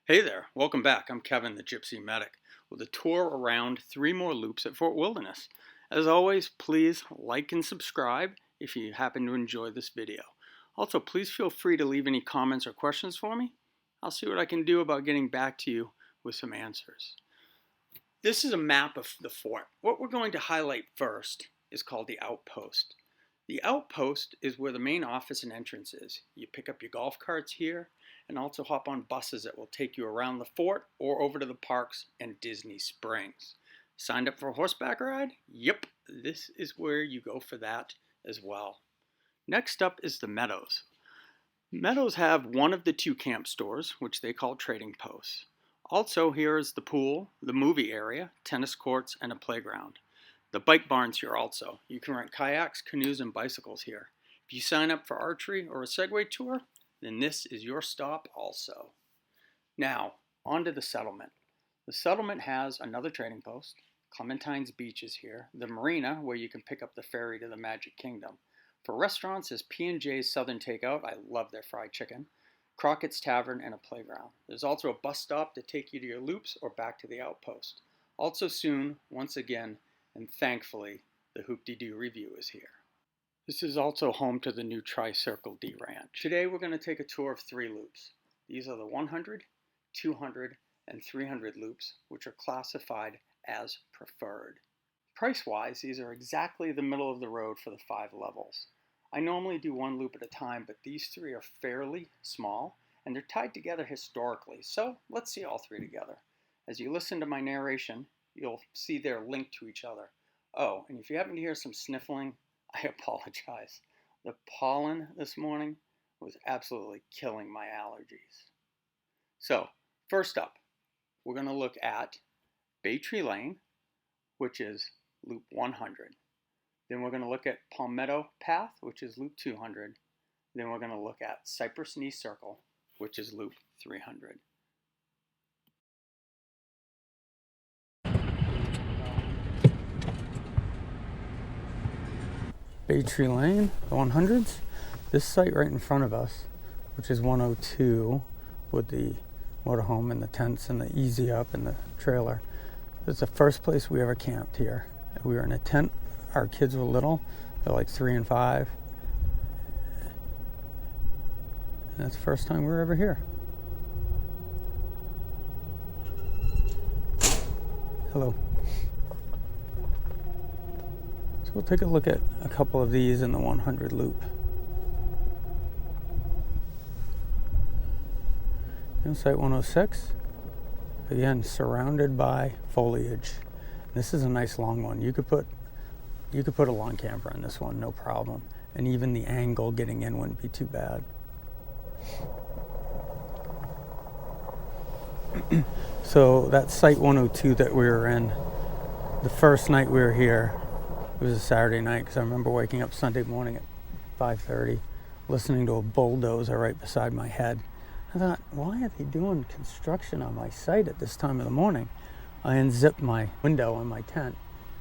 Hey there, welcome back. I'm Kevin, the Gypsy Medic, with a tour around 3 more loops at Fort Wilderness. As always, please like and subscribe if you happen to enjoy this video. Also, please feel free to leave any comments or questions for me. I'll see what I can do about getting back to you with some answers. This is a map of the fort. What we're going to highlight first is called the outpost. The outpost is where the main office and entrance is. You pick up your golf carts here and also hop on buses that will take you around the fort or over to the parks and Disney Springs. Signed up for a horseback ride? Yep, this is where you go for that as well. Next up is the Meadows. Meadows have one of the 2 camp stores, which they call trading posts. Also, here is the pool, the movie area, tennis courts, and a playground. The bike barn's here also. You can rent kayaks, canoes, and bicycles here. If you sign up for archery or a Segway tour, then this is your stop also. Now, on to the settlement. The settlement has another trading post. Clementine's Beach is here. The marina, where you can pick up the ferry to the Magic Kingdom. For restaurants, is P&J's Southern Takeout. I love their fried chicken. Crockett's Tavern, and a playground. There's also a bus stop to take you to your loops or back to the outpost. Also soon, once again, and thankfully, the Hoop-de-Doo Review is here. This is also home to the new Tri-Circle D Ranch. Today we're going to take a tour of 3 loops. These are the 100, 200, and 300 loops, which are classified as preferred. Price-wise, these are exactly the middle of the road for the 5 levels. I normally do 1 loop at a time, but these 3 are fairly small, and they're tied together historically, so let's see all 3 together. As you listen to my narration, you'll see they're linked to each other. Oh, and if you happen to hear some sniffling, I apologize. The pollen this morning was absolutely killing my allergies. So, first up, we're going to look at Bay Tree Lane, which is loop 100. Then we're going to look at Palmetto Path, which is loop 200. Then we're going to look at Cypress Knee Circle, which is loop 300. Bay Tree Lane, the 100s. This site right in front of us, which is 102, with the motorhome and the tents and the easy up and the trailer. It's the first place we ever camped here. We were in a tent. Our kids were little. They're like 3 and 5. And that's the first time we were ever here. Hello. We'll take a look at a couple of these in the 100 loop. Site 106, again surrounded by foliage. This is a nice long one. You could put a lawn camper in this one, no problem. And even the angle getting in wouldn't be too bad. So that site 102 that we were in, the first night we were here, it was a Saturday night because I remember waking up Sunday morning at 5:30, listening to a bulldozer right beside my head. I thought, why are they doing construction on my site at this time of the morning? I unzipped my window on my tent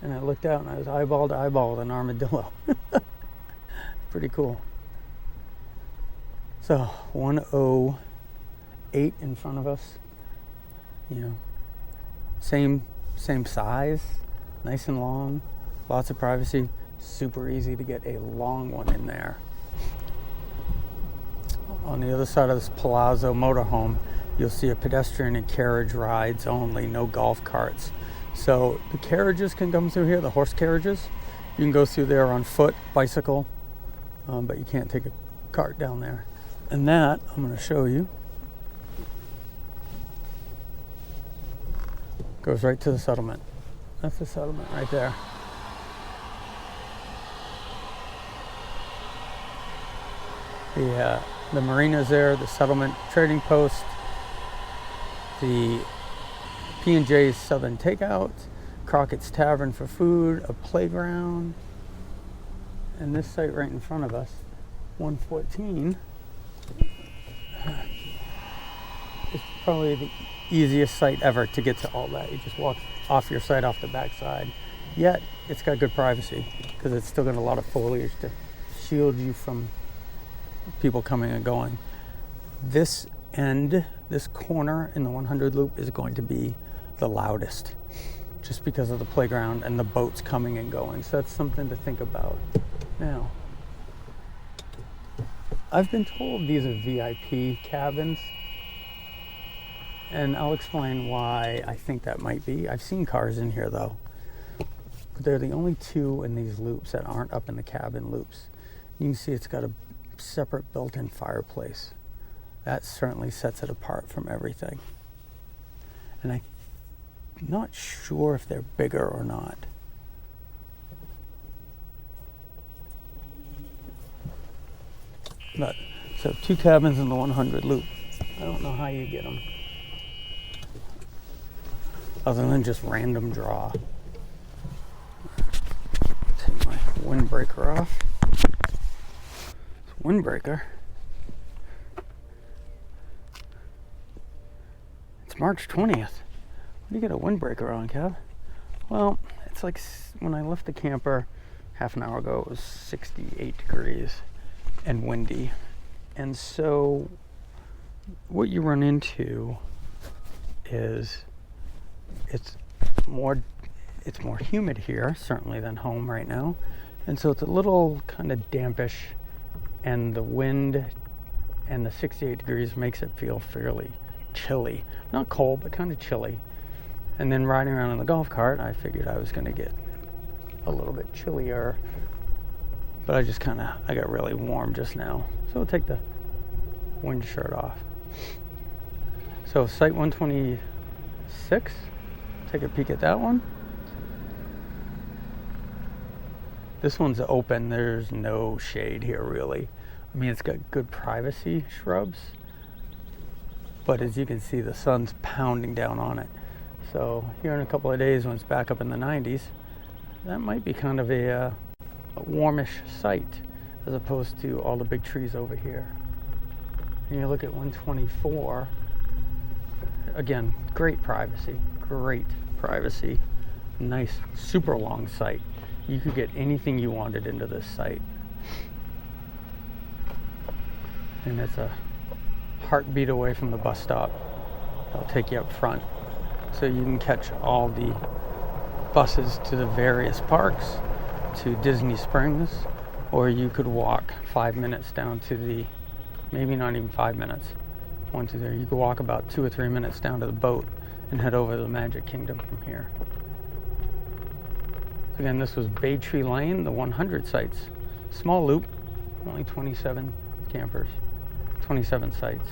and I looked out and I was eyeball to eyeball with an armadillo. Pretty cool. So 108 in front of us, same size, nice and long. Lots of privacy, super easy to get a long one in there. On the other side of this Palazzo motorhome, you'll see a pedestrian and carriage rides only, no golf carts. So the carriages can come through here, the horse carriages. You can go through there on foot, bicycle, but you can't take a cart down there. And that, I'm going to show you, goes right to the settlement. That's the settlement right there. The marina's there, the settlement trading post, the P&J's Southern Takeout, Crockett's Tavern for food, a playground, and this site right in front of us, 114, is probably the easiest site ever to get to all that. You just walk off your site off the backside. Yet, it's got good privacy because it's still got a lot of foliage to shield you from people coming and going. This And this corner in the 100 loop is going to be the loudest, just because of the playground and the boats coming and going. So that's something to think about. Now, I've been told these are VIP cabins, and I'll explain why I think that might be. I've seen cars in here though, but they're the only two in these loops that aren't up in the cabin loops. You can see it's got a separate built-in fireplace. That certainly sets it apart from everything. And I'm not sure if they're bigger or not. But, so 2 cabins in the 100 loop. I don't know how you get them, other than just random draw. Take my windbreaker off. Windbreaker. It's March 20th. What do you get a windbreaker on, Kev? Well, it's like when I left the camper half an hour ago, it was 68 degrees and windy. And so what you run into is it's more humid here, certainly, than home right now. And so it's a little kind of dampish, and the wind and the 68 degrees makes it feel fairly chilly. Not cold, but kind of chilly. And then riding around in the golf cart, I figured I was going to get a little bit chillier, but I got really warm just now. So we'll take the wind shirt off. So site 126, take a peek at that one. This one's open, there's no shade here really. I mean, it's got good privacy shrubs, but as you can see, the sun's pounding down on it. So here in a couple of days, when it's back up in the 90s, that might be kind of a warmish site, as opposed to all the big trees over here. And you look at 124, again, great privacy, nice, super long site. You could get anything you wanted into this site. And it's a heartbeat away from the bus stop. They'll take you up front, so you can catch all the buses to the various parks, to Disney Springs, or you could walk 5 minutes down to the, maybe not even 5 minutes, once you're there, you could walk about 2 or 3 minutes down to the boat and head over to the Magic Kingdom from here. So again, this was Bay Tree Lane, the 100 sites. Small loop, only 27 campers, 27 sites.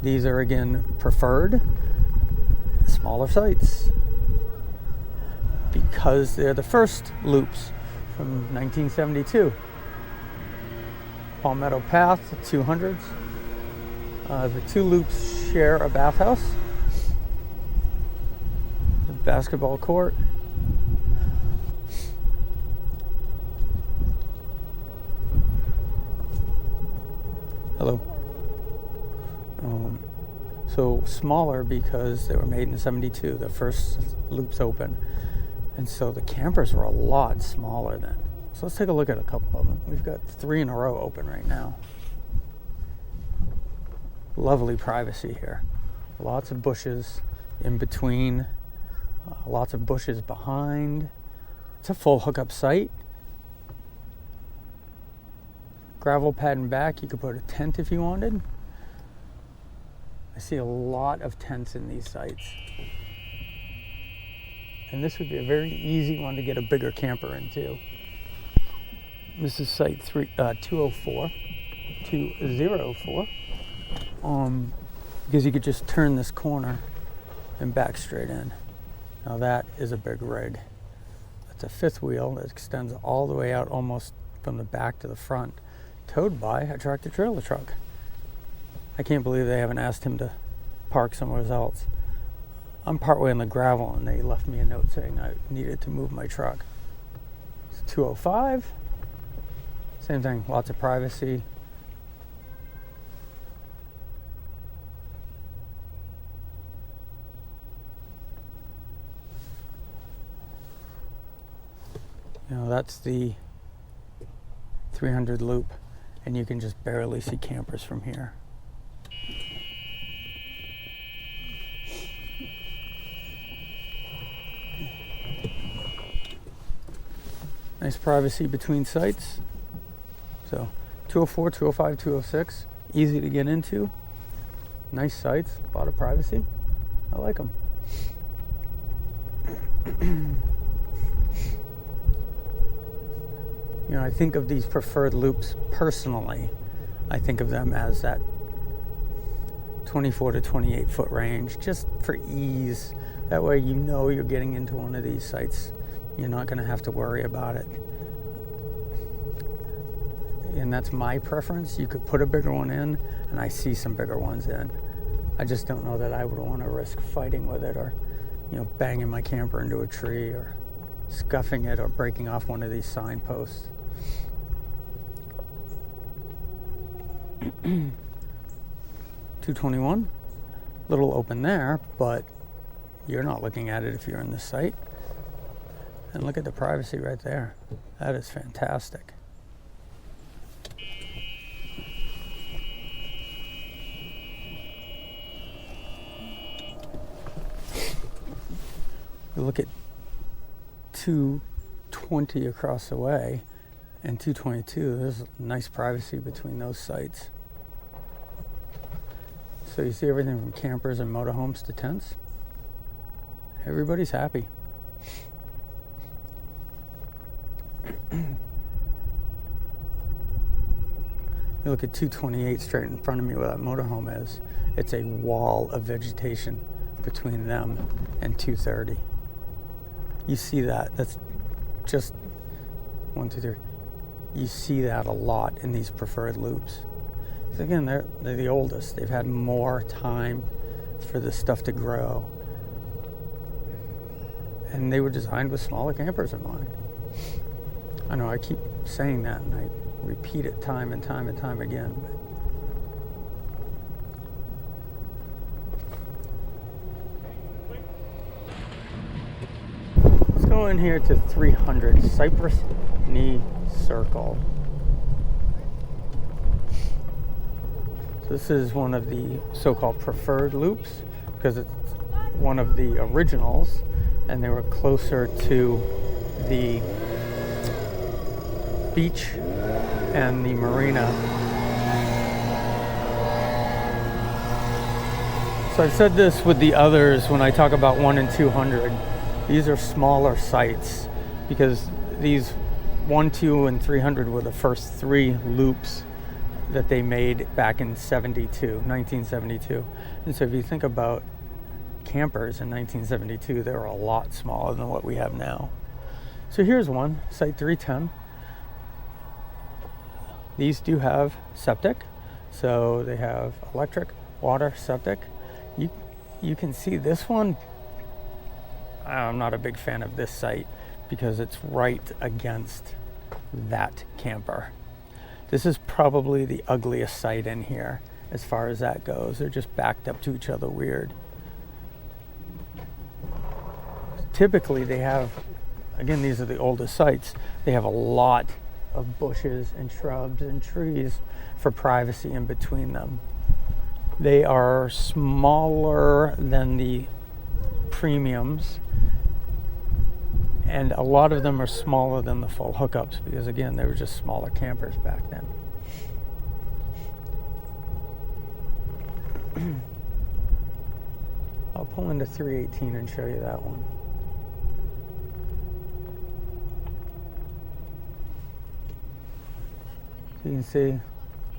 These are again preferred smaller sites because they're the first loops from 1972. Palmetto Path, 200s. The 2 loops share a bathhouse, a basketball court, hello. So smaller because they were made in 72, the first loops open. And so the campers were a lot smaller then. So let's take a look at a couple of them. We've got 3 in a row open right now. Lovely privacy here. Lots of bushes in between, lots of bushes behind. It's a full hookup site. Gravel pad in back, you could put a tent if you wanted. I see a lot of tents in these sites. And this would be a very easy one to get a bigger camper into. This is site 204. Because you could just turn this corner and back straight in. Now that is a big rig. It's a 5th wheel that extends all the way out almost from the back to the front, towed by a tractor trailer truck. I can't believe they haven't asked him to park somewhere else. I'm partway on the gravel and they left me a note saying I needed to move my truck. It's 205. Same thing, lots of privacy. that's the 300 loop, and you can just barely see campers from here. Nice privacy between sites. So 204, 205, 206, easy to get into. Nice sites, a lot of privacy. I like them. You know, I think of these preferred loops personally. I think of them as that 24 to 28 foot range, just for ease. That way you know you're getting into one of these sites. You're not going to have to worry about it. And that's my preference. You could put a bigger one in, and I see some bigger ones in. I just don't know that I would want to risk fighting with it, or, you know, banging my camper into a tree, or scuffing it, or breaking off one of these signposts. 221, little open there, but you're not looking at it if you're in the site. And look at the privacy right there. That is fantastic. You look at 220 across the way and 222, there's nice privacy between those sites. So you see everything from campers and motorhomes to tents. Everybody's happy. You look at 228 straight in front of me where that motorhome is. It's a wall of vegetation between them and 230. You see that. That's just 1, 2, 3. You see that a lot in these preferred loops. Because again, they're the oldest. They've had more time for this stuff to grow. And they were designed with smaller campers in mind. I know I keep saying that, and I repeat it time and time and time again. Let's go in here to 300 Cypress Knee Circle. So this is one of the so-called preferred loops because it's one of the originals, and they were closer to the beach and the marina. So I've said this with the others when I talk about 1 and 200. These are smaller sites because these 1, 2, and 300 were the first 3 loops that they made back in 1972. And so if you think about campers in 1972, they were a lot smaller than what we have now. So here's one, Site 310. These do have septic, so they have electric, water, septic. You can see this one. I'm not a big fan of this site because it's right against that camper. This is probably the ugliest site in here as far as that goes. They're just backed up to each other weird. Typically they have, again, these are the oldest sites, they have a lot of bushes and shrubs and trees for privacy in between them. They are smaller than the premiums, and a lot of them are smaller than the full hookups because, again, they were just smaller campers back then. I'll pull into 318 and show you that one. So you can see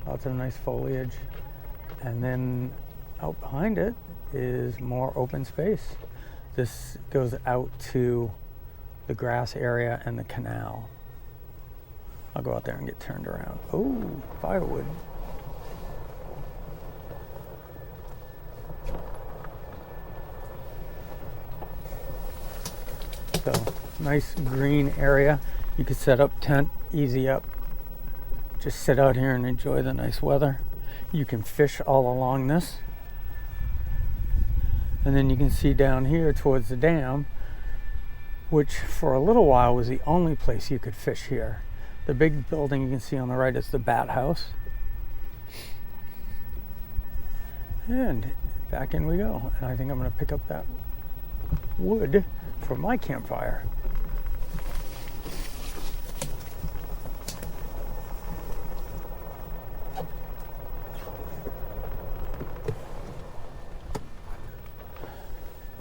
lots of nice foliage, and then out behind it is more open space. This goes out to the grass area and the canal. I'll go out there and get turned around. Oh, firewood. So, nice green area. You could set up tent, easy up. Just sit out here and enjoy the nice weather. You can fish all along this. And then you can see down here towards the dam, which for a little while was the only place you could fish here. The big building you can see on the right is the Bat House. And back in we go. And I think I'm going to pick up that wood for my campfire.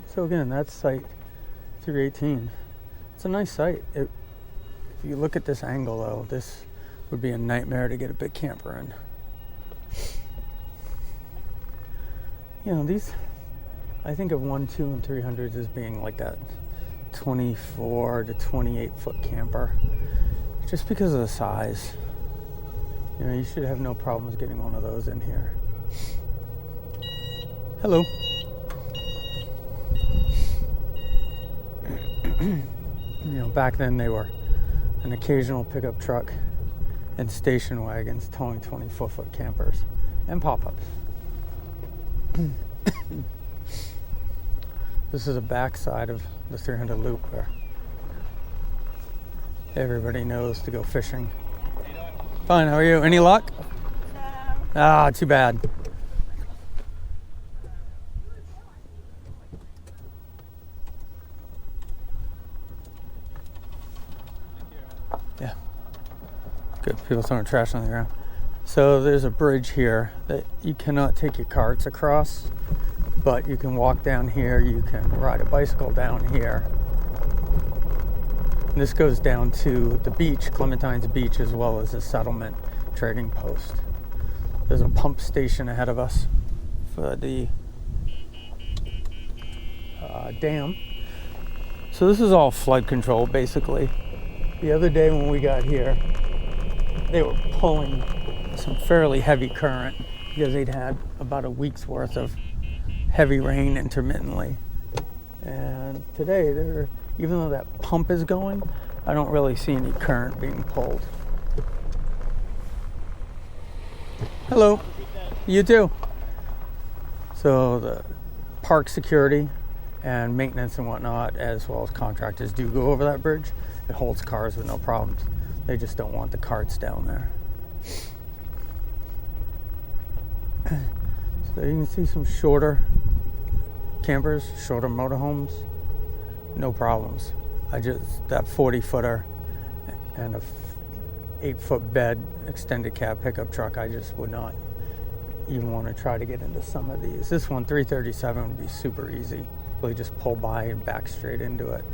So again, that's site 318. It's a nice site. If you look at this angle though, this would be a nightmare to get a big camper in. You know, these, I think of 1, 2, and 300s as being like that 24 to 28 foot camper, just because of the size. You know, you should have no problems getting one of those in here. Hello. You know, back then they were an occasional pickup truck and station wagons towing 24-foot campers and pop-ups. This is a backside of the 300 loop where everybody knows to go fishing. Fine, how are you? Any luck? No. Ah, too bad. Yeah. Good. People throwing trash on the ground. So there's a bridge here that you cannot take your carts across, but you can walk down here, you can ride a bicycle down here. And this goes down to the beach, Clementine's Beach, as well as the settlement trading post. There's a pump station ahead of us for the dam. So this is all flood control, basically. The other day when we got here, they were pulling some fairly heavy current because they'd had about a week's worth of heavy rain intermittently. And today, even though that pump is going, I don't really see any current being pulled. Hello. You too. So the park security and maintenance and whatnot, as well as contractors, do go over that bridge. It holds cars with no problems. They just don't want the carts down there. So you can see some shorter campers, shorter motorhomes, no problems. That 40-footer and a 8-foot bed extended cab pickup truck, I just would not even want to try to get into some of these. This one, 337, would be super easy. Really just pull by and back straight into it.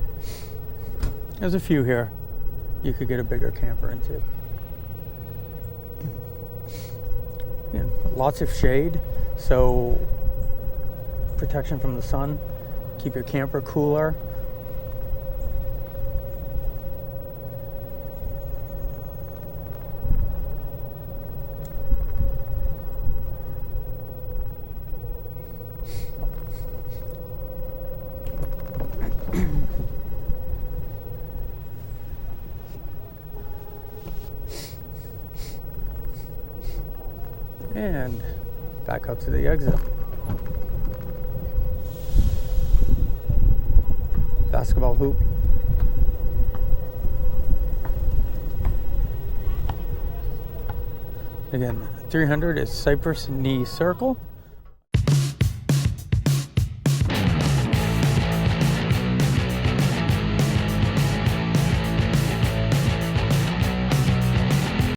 There's a few here you could get a bigger camper into. Yeah, lots of shade, so protection from the sun, keep your camper cooler. And back up to the exit. Basketball hoop. Again, 300 is Cypress knee circle.